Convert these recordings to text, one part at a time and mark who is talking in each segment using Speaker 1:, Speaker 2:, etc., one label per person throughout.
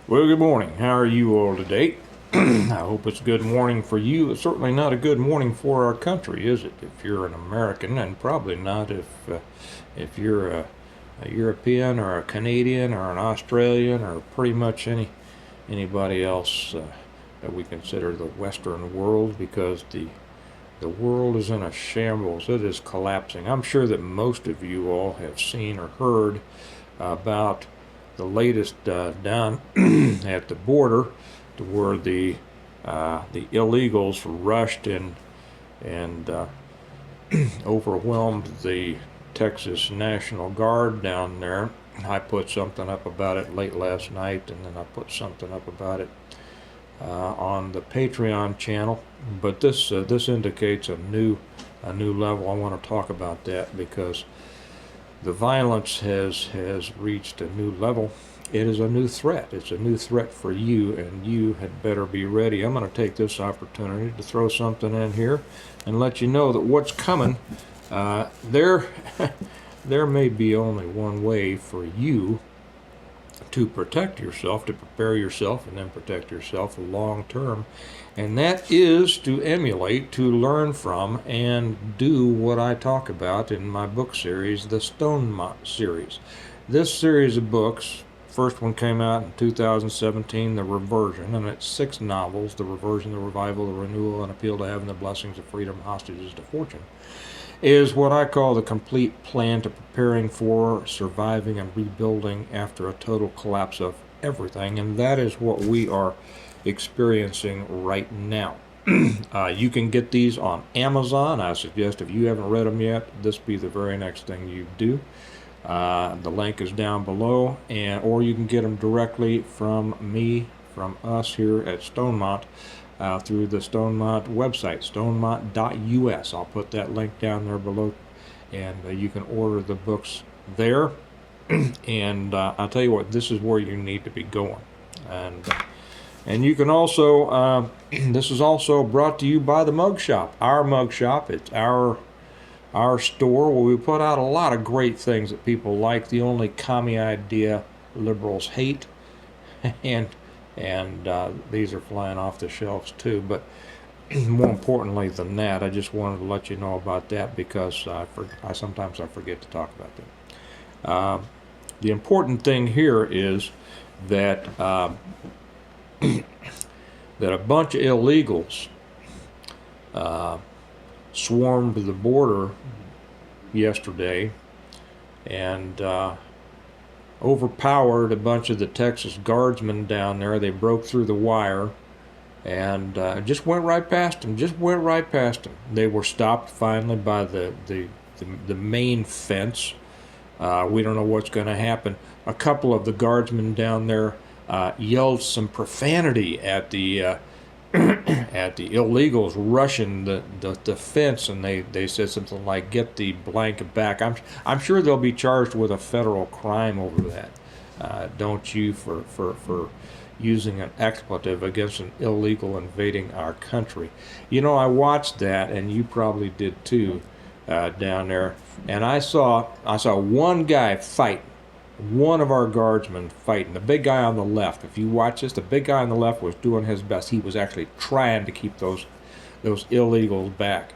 Speaker 1: Well, good morning. How are you all today? I hope it's a good morning for you. It's certainly not a good morning for our country, is it? If you're an American, and probably not if you're a European or a Canadian or an Australian or pretty much anybody else that we consider the Western world, because the world is in a shambles. It is collapsing. I'm sure that most of you all have seen or heard about the latest down at the border, to where the illegals rushed and overwhelmed the Texas National Guard down there. I put something up about it late last night, and then I put something up about it on the Patreon channel. But this indicates a new level. I want to talk about that because the violence has reached a new level. It is a new threat. It's a new threat for you, and you had better be ready. I'm going to take this opportunity to throw something in here and let you know that what's coming, there may be only one way for you to protect yourself, to prepare yourself, and then protect yourself long term. And that is to emulate, to learn from, and do what I talk about in my book series, the Stonemont series. This series of books, first one came out in 2017, The Reversion, and it's 6 novels: The Reversion, The Revival, The Renewal, An Appeal to Heaven, The Blessings of Freedom, Hostages to Fortune, is what I call the complete plan to preparing for, surviving, and rebuilding after a total collapse of everything. And that is what we are experiencing right now. You can get these on Amazon. I suggest, if you haven't read them yet, this be the very next thing you do. The link is down below, or you can get them directly from me, from us here at Stonemont, through the Stonemont website, stonemont.us. I'll put that link down there below, and you can order the books there. And I'll tell you what, this is where you need to be going. And you can also, this is also brought to you by the Mug Shop, our Mug Shop. It's our store where we put out a lot of great things that people like. The only commie idea liberals hate, and these are flying off the shelves too. But more importantly than that, I just wanted to let you know about that, because sometimes I forget to talk about that. The important thing here is that that a bunch of illegals swarmed the border yesterday and overpowered a bunch of the Texas guardsmen down there. They broke through the wire and just went right past them. They were stopped finally by the main fence. We don't know what's going to happen. A couple of the guardsmen down there yelled some profanity at the at the illegals rushing the fence, and they said something like, "Get the blanket back." I'm sure they'll be charged with a federal crime over that. Don't you, for using an expletive against an illegal invading our country. You know, I watched that, and you probably did too, down there, and I saw one guy fight. One of our guardsmen fighting. The big guy on the left, if you watch this, the big guy on the left was doing his best. He was actually trying to keep those illegals back.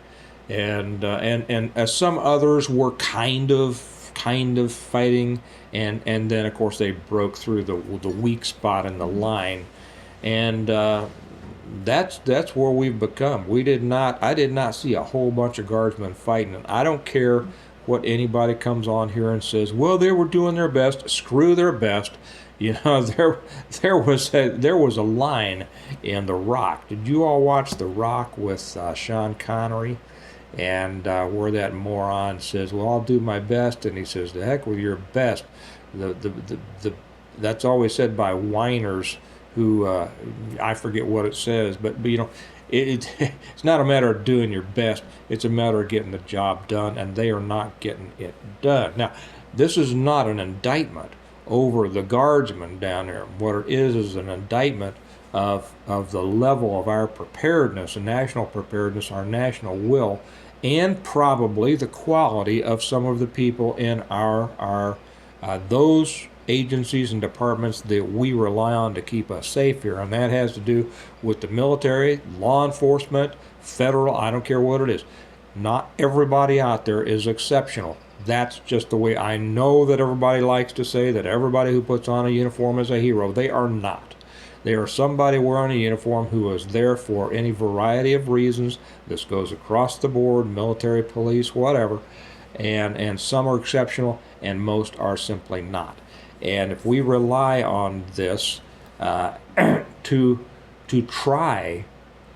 Speaker 1: And as some others were kind of fighting, and then of course they broke through the weak spot in the line. And that's where we've become. I did not see a whole bunch of guardsmen fighting, and I don't care what anybody comes on here and says, well, they were doing their best. Screw their best. You know, there was a line in The Rock. Did you all watch The Rock with Sean Connery? And where that moron says, well, I'll do my best, and he says, the heck with your best. That's always said by whiners who, I forget what it says, but you know, it's not a matter of doing your best. It's a matter of getting the job done, and they are not getting it done. Now, this is not an indictment over the guardsmen down there. What it is an indictment of the level of our preparedness, and national preparedness, our national will, and probably the quality of some of the people in those agencies and departments that we rely on to keep us safe here, and that has to do with the military, law enforcement, federal, I don't care what it is. Not everybody out there is exceptional. That's just the way. I know that everybody likes to say that everybody who puts on a uniform is a hero. They are not. They are somebody wearing a uniform who is there for any variety of reasons. This goes across the board, military, police, whatever. And some are exceptional, and most are simply not. And if we rely on this to try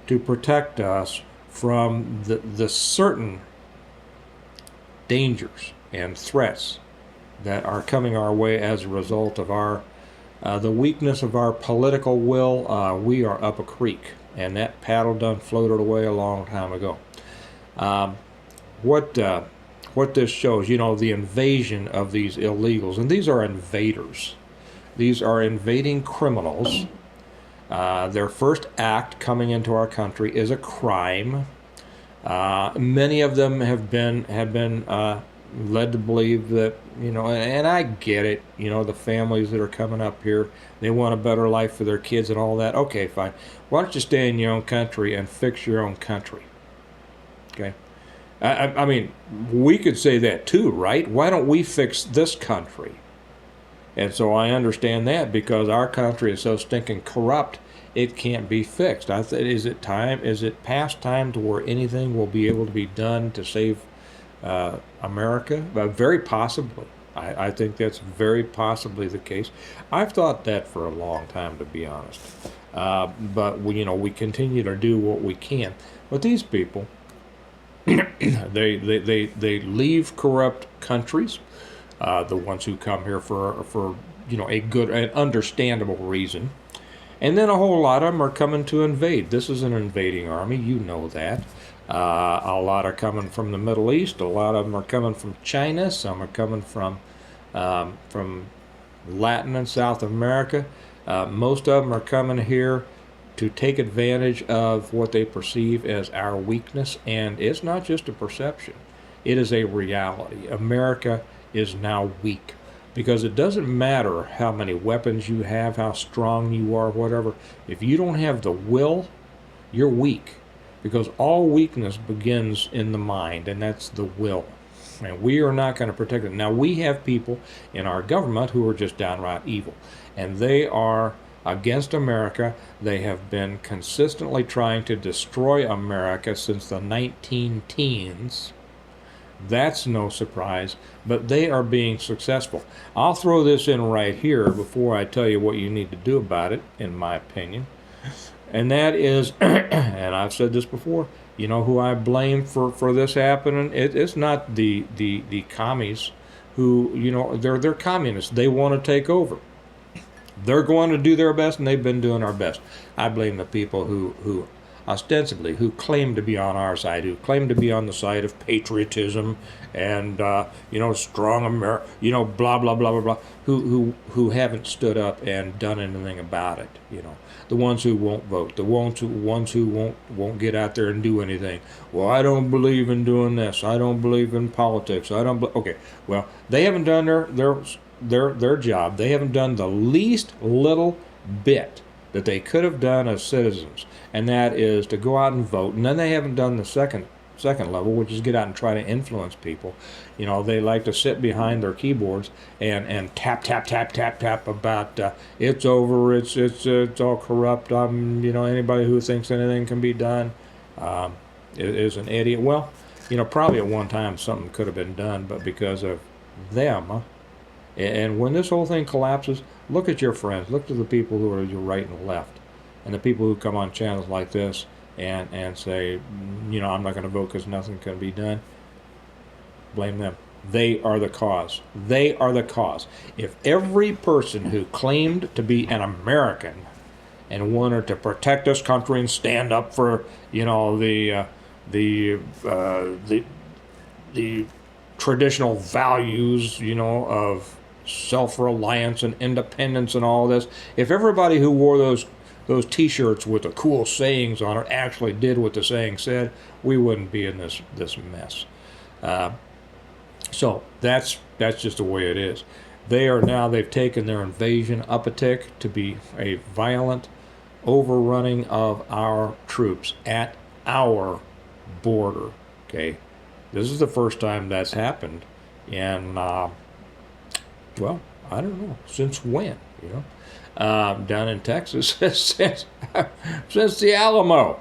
Speaker 1: to protect us from the certain dangers and threats that are coming our way as a result of our the weakness of our political will, we are up a creek, and that paddle done floated away a long time ago. Um, what this shows, the invasion of these illegals, and these are invaders. These are invading criminals. Their first act coming into our country is a crime. Many of them have been led to believe that, and I get it, the families that are coming up here, they want a better life for their kids and all that. Okay, fine. Why don't you stay in your own country and fix your own country? Okay. I mean, we could say that too, right? Why don't we fix this country? And so I understand that, because our country is so stinking corrupt, it can't be fixed. Is it time? Is it past time to where anything will be able to be done to save America? Very possibly. I think that's very possibly the case. I've thought that for a long time, to be honest. But we continue to do what we can. But these people, they leave corrupt countries. The ones who come here for a good and understandable reason. And then a whole lot of them are coming to invade. This is an invading army, you know that. A lot are coming from the Middle East. A lot of them are coming from China. Some are coming from Latin and South America. Most of them are coming here to take advantage of what they perceive as our weakness. And it's not just a perception. It is a reality. America is now weak. Because it doesn't matter how many weapons you have, how strong you are, whatever. If you don't have the will, you're weak. Because all weakness begins in the mind, and that's the will. And we are not going to protect it. Now, we have people in our government who are just downright evil. And they are against America. They have been consistently trying to destroy America since the 19-teens. That's no surprise, but they are being successful. I'll throw this in right here before I tell you what you need to do about it, in my opinion. And that is, and I've said this before, you know who I blame for this happening? It's not the commies who, they're communists. They want to take over. They're going to do their best, and they've been doing our best. I blame the people who ostensibly, who claim to be on our side, who claim to be on the side of patriotism and strong America, blah blah blah blah blah, who haven't stood up and done anything about it. The ones who won't vote, the ones who won't get out there and do anything. Well, I don't believe in doing this. I don't believe in politics. Okay. Well, they haven't done their job. They haven't done the least little bit that they could have done as citizens, and that is to go out and vote. And then they haven't done the second level, which is get out and try to influence people. They like to sit behind their keyboards and tap tap tap tap tap about it's over, it's all corrupt. Anybody who thinks anything can be done is an idiot. Well, probably at one time something could have been done, but because of them. And when this whole thing collapses, look at your friends. Look to the people who are your right and left. And the people who come on channels like this and say, I'm not going to vote because nothing can be done. Blame them. They are the cause. They are the cause. If every person who claimed to be an American and wanted to protect this country and stand up for, the traditional values, of self-reliance and independence and all this. If everybody who wore those T-shirts with the cool sayings on it actually did what the saying said, we wouldn't be in this mess. So that's just the way it is. they've taken their invasion up a tick to be a violent overrunning of our troops at our border. Okay, this is the first time that's happened, and well, I don't know since when, down in Texas since the Alamo.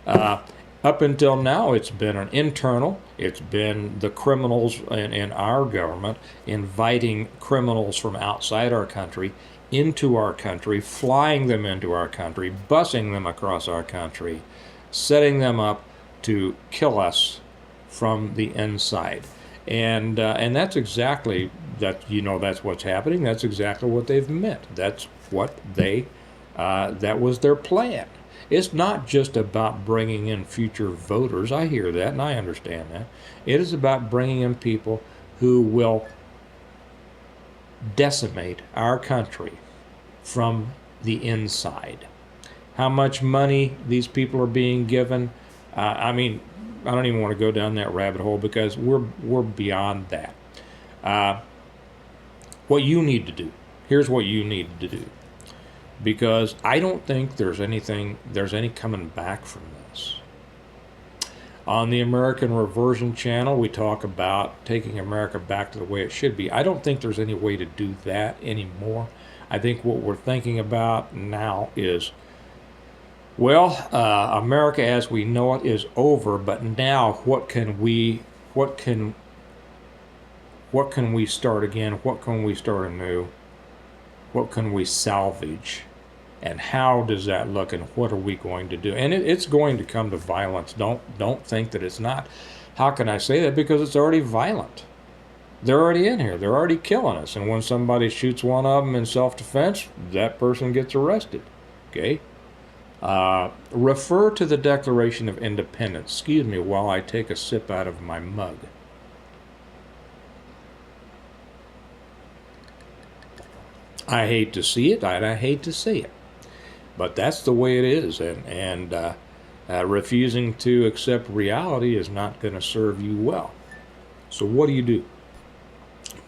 Speaker 1: Uh, Up until now, it's been an internal. It's been the criminals in our government inviting criminals from outside our country into our country, flying them into our country, busing them across our country, setting them up to kill us from the inside. And that's exactly that. That's what's happening. That's exactly what they've meant. That's what that was their plan. It's not just about bringing in future voters. I hear that and I understand that. It is about bringing in people who will decimate our country from the inside. How much money these people are being given, I don't even want to go down that rabbit hole because we're beyond that. What you need to do, here's what you need to do. Because I don't think there's any coming back from this. On the American Reversion channel, we talk about taking America back to the way it should be. I don't think there's any way to do that anymore. I think what we're thinking about now is, America as we know it is over, but now what can we start again? What can we start anew? What can we salvage? And how does that look, and what are we going to do? And it's going to come to violence. Don't think that it's not. How can I say that? Because it's already violent. They're already in here. They're already killing us. And when somebody shoots one of them in self-defense, that person gets arrested. Okay? Refer to the Declaration of Independence. Excuse me while I take a sip out of my mug. I hate to see it. I hate to say it. But that's the way it is, and refusing to accept reality is not going to serve you well. So what do you do?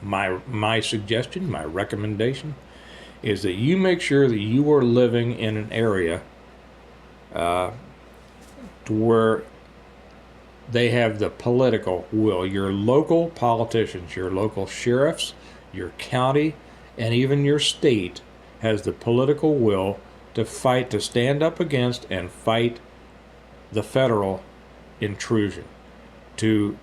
Speaker 1: My suggestion, my recommendation, is that you make sure that you are living in an area to where they have the political will. Your local politicians, your local sheriffs, your county, and even your state has the political will to stand up against and fight the federal intrusion, to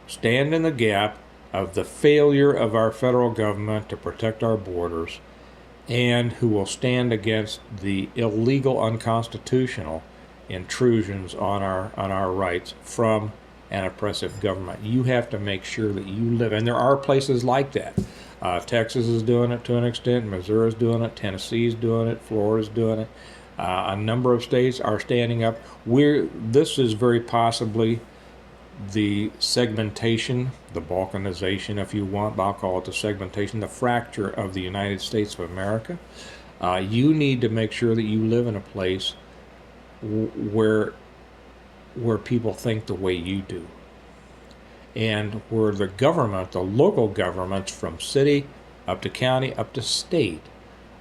Speaker 1: stand in the gap of the failure of our federal government to protect our borders, and who will stand against the illegal, unconstitutional intrusions on our rights from an oppressive government. You have to make sure that you live, and there are places like that. Texas is doing it to an extent. Missouri's doing it. Tennessee's doing it. Florida's doing it. A number of states are standing up. This is very possibly the segmentation, the balkanization, if you want. I'll call it the segmentation, the fracture of the United States of America. You need to make sure that you live in a place where people think the way you do. And where the government, the local governments from city up to county, up to state,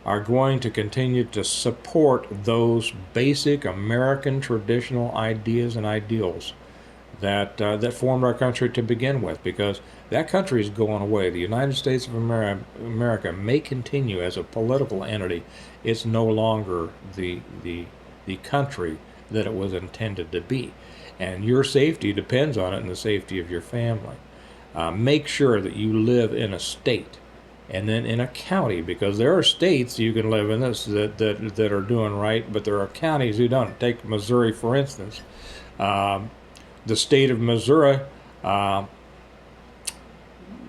Speaker 1: are going to continue to support those basic American traditional ideas and ideals that formed our country to begin with, because that country is going away. The United States of America may continue as a political entity. It's no longer the country that it was intended to be. And your safety depends on it and the safety of your family. Make sure that you live in a state and then in a county, because there are states you can live in this that are doing right, but there are counties who don't. Take Missouri, for instance. The state of Missouri,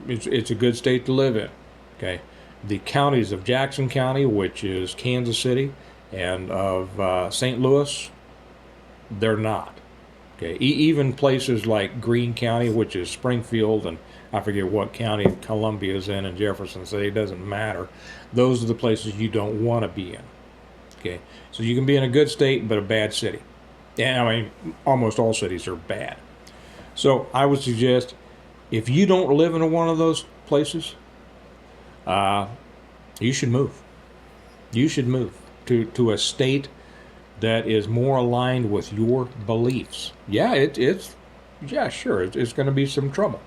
Speaker 1: it's a good state to live in. Okay, the counties of Jackson County, which is Kansas City, and of St. Louis, they're not. Okay, even places like Greene County, which is Springfield, and I forget what county Columbia is in, and Jefferson City, it doesn't matter. Those are the places you don't want to be in. Okay, so you can be in a good state but a bad city. And almost all cities are bad. So I would suggest, if you don't live in one of those places, you should move. You should move to a state that is more aligned with your beliefs. Yeah, yeah, sure, it's going to be some trouble.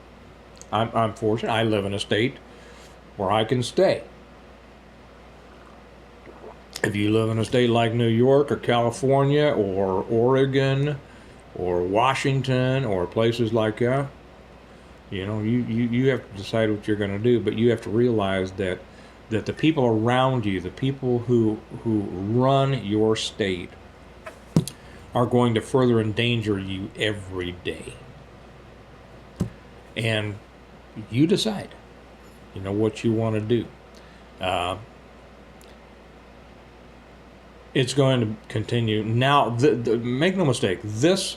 Speaker 1: I'm fortunate. I live in a state where I can stay. If you live in a state like New York or California or Oregon or Washington or places like that, you have to decide what you're going to do, but you have to realize that the people around you, the people who run your state, are going to further endanger you every day. And you decide, what you want to do. It's going to continue. Now, make no mistake, this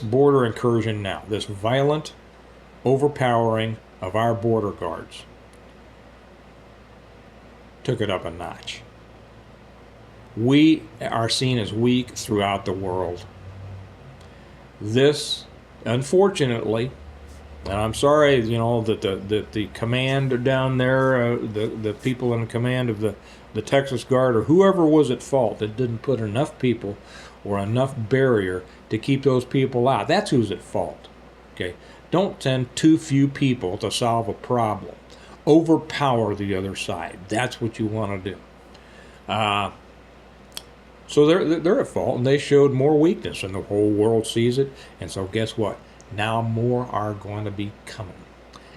Speaker 1: border incursion now, this violent overpowering of our border guards, took it up a notch. We are seen as weak throughout the world. This, unfortunately, and I'm sorry, that the command down there, the people in command of the Texas Guard or whoever was at fault that didn't put enough people or enough barrier to keep those people out. That's who's at fault. Okay, don't send too few people to solve a problem. Overpower the other side. That's what you want to do. So they're at fault, and they showed more weakness, and the whole world sees it. And so guess what? Now more are going to be coming.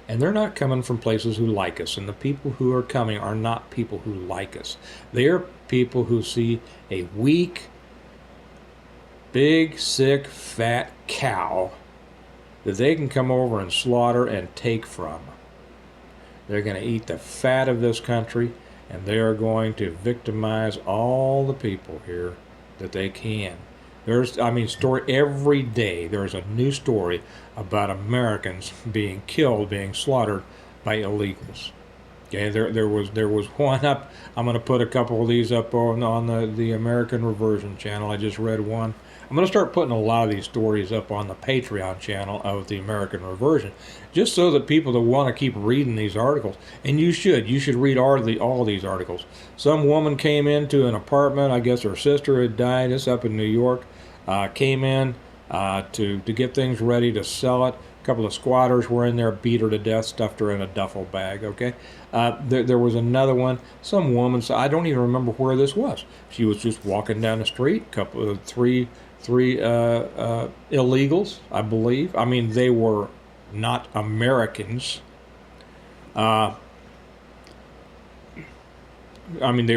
Speaker 1: And they're not coming from places who like us. And the people who are coming are not people who like us. They are people who see a weak, big, sick, fat cow that they can come over and slaughter and take from. They're going to eat the fat of this country, and they are going to victimize all the people here that they can. Story every day. There's a new story about Americans being killed, being slaughtered by illegals. Okay, there was one up. I'm going to put a couple of these up on the American Reversion channel. I just read one. I'm going to start putting a lot of these stories up on the Patreon channel of the American Reversion, just so that people that want to keep reading these articles, and you should read all these articles. Some woman came into an apartment. I guess her sister had died. It's up in New York. Came in to get things ready to sell it. A couple of squatters were in there, beat her to death, stuffed her in a duffel bag. Okay, there was another one. Some woman, so I don't even remember where this was. She was just walking down the street. Three illegals, I believe. They were not Americans. They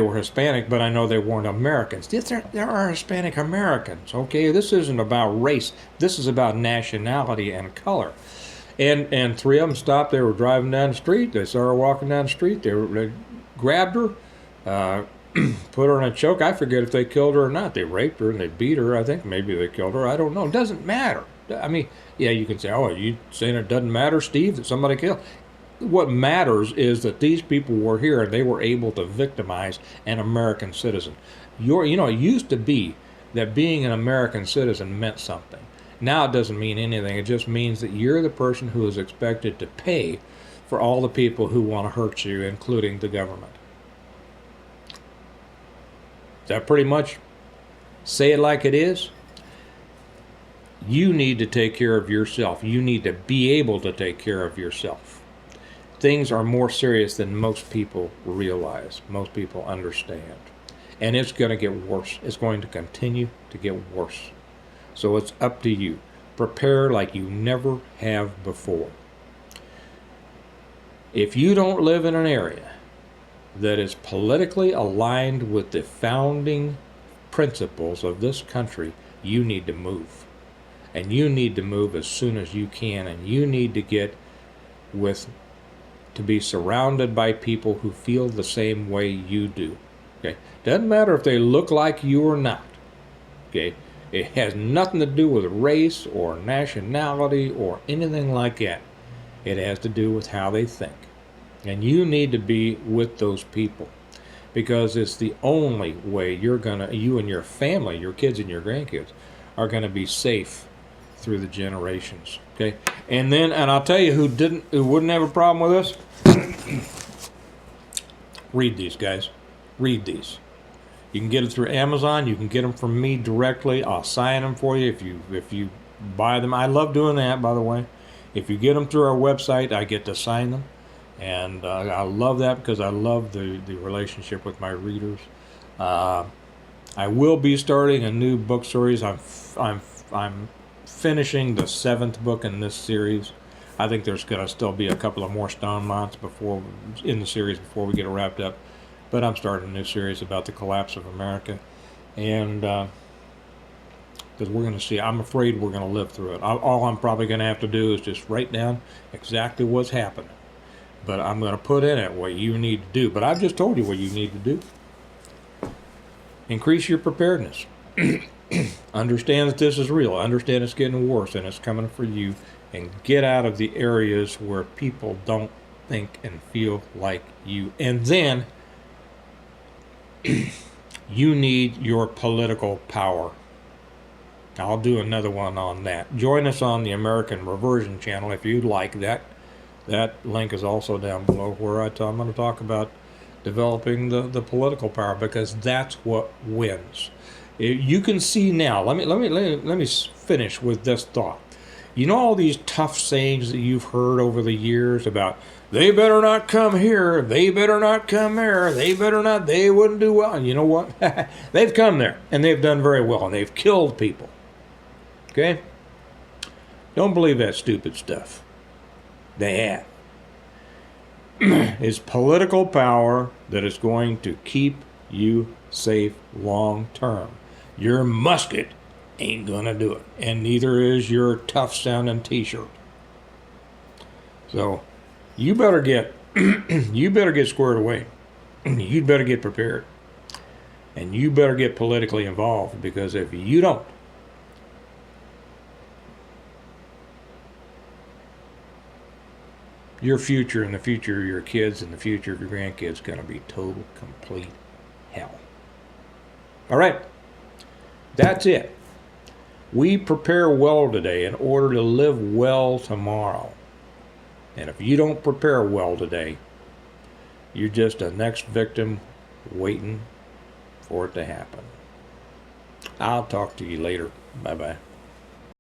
Speaker 1: were Hispanic, but I know they weren't Americans. There are Hispanic Americans, okay? This isn't about race. This is about nationality and color. And three of them stopped. They were driving down the street. They saw her walking down the street. They grabbed her, put her in a choke. I forget if they killed her or not. They raped her and they beat her. I think maybe they killed her. I don't know. It doesn't matter. Yeah, you can say, oh, are you saying it doesn't matter, Steve, that somebody killed? What matters is that these people were here and they were able to victimize an American citizen. It used to be that being an American citizen meant something. Now it doesn't mean anything. It just means that you're the person who is expected to pay for all the people who want to hurt you, including the government. Does that pretty much say it like it is? You need to take care of yourself. You need to be able to take care of yourself. Things are more serious than most people realize, most people understand. And it's going to get worse. It's going to continue to get worse. So it's up to you. Prepare like you never have before. If you don't live in an area that is politically aligned with the founding principles of this country, you need to move. And you need to move as soon as you can. And you need to to be surrounded by people who feel the same way you do. Okay? Doesn't matter if they look like you or not. Okay? It has nothing to do with race or nationality or anything like that. It has to do with how they think. And you need to be with those people, because it's the only way you and your family, your kids and your grandkids, are going to be safe through the generations. Okay? And I'll tell you who wouldn't have a problem with this. Read these, guys. Read these. You can get it through Amazon. You can get them from me directly. I'll sign them for you if you buy them. I love doing that, by the way. If you get them through our website, I get to sign them, and I love that because I love the relationship with my readers. I will be starting a new book series. I'm finishing the 7th book in this series. I think there's going to still be a couple of more stone months in the series before we get it wrapped up. But I'm starting a new series about the collapse of America, and because we're going to see, I'm afraid we're going to live through it. All I'm probably going to have to do is just write down exactly what's happening. But I'm going to put in it what you need to do. But I've just told you what you need to do. Increase your preparedness. Understand that this is real. Understand it's getting worse and it's coming for you. And get out of the areas where people don't think and feel like you. And then you need your political power. I'll do another one on that. Join us on the American Reversion channel if you'd like that. That link is also down below where I'm going to talk about developing the political power, because that's what wins. You can see now. Let me finish with this thought. You know all these tough sayings that you've heard over the years about, they better not come here, they better not come there, they better not, they wouldn't do well. And you know what? They've come there and they've done very well and they've killed people. Okay? Don't believe that stupid stuff. They have. It's political power that is going to keep you safe long term. Your musket ain't gonna do it, and neither is your tough sounding t-shirt. So you better get squared away. You'd better get prepared, and you better get politically involved, because if you don't, your future and the future of your kids and the future of your grandkids is going to be total, complete hell. All right. That's it. We prepare well today in order to live well tomorrow. And if you don't prepare well today, you're just a next victim waiting for it to happen. I'll talk to you later. Bye-bye.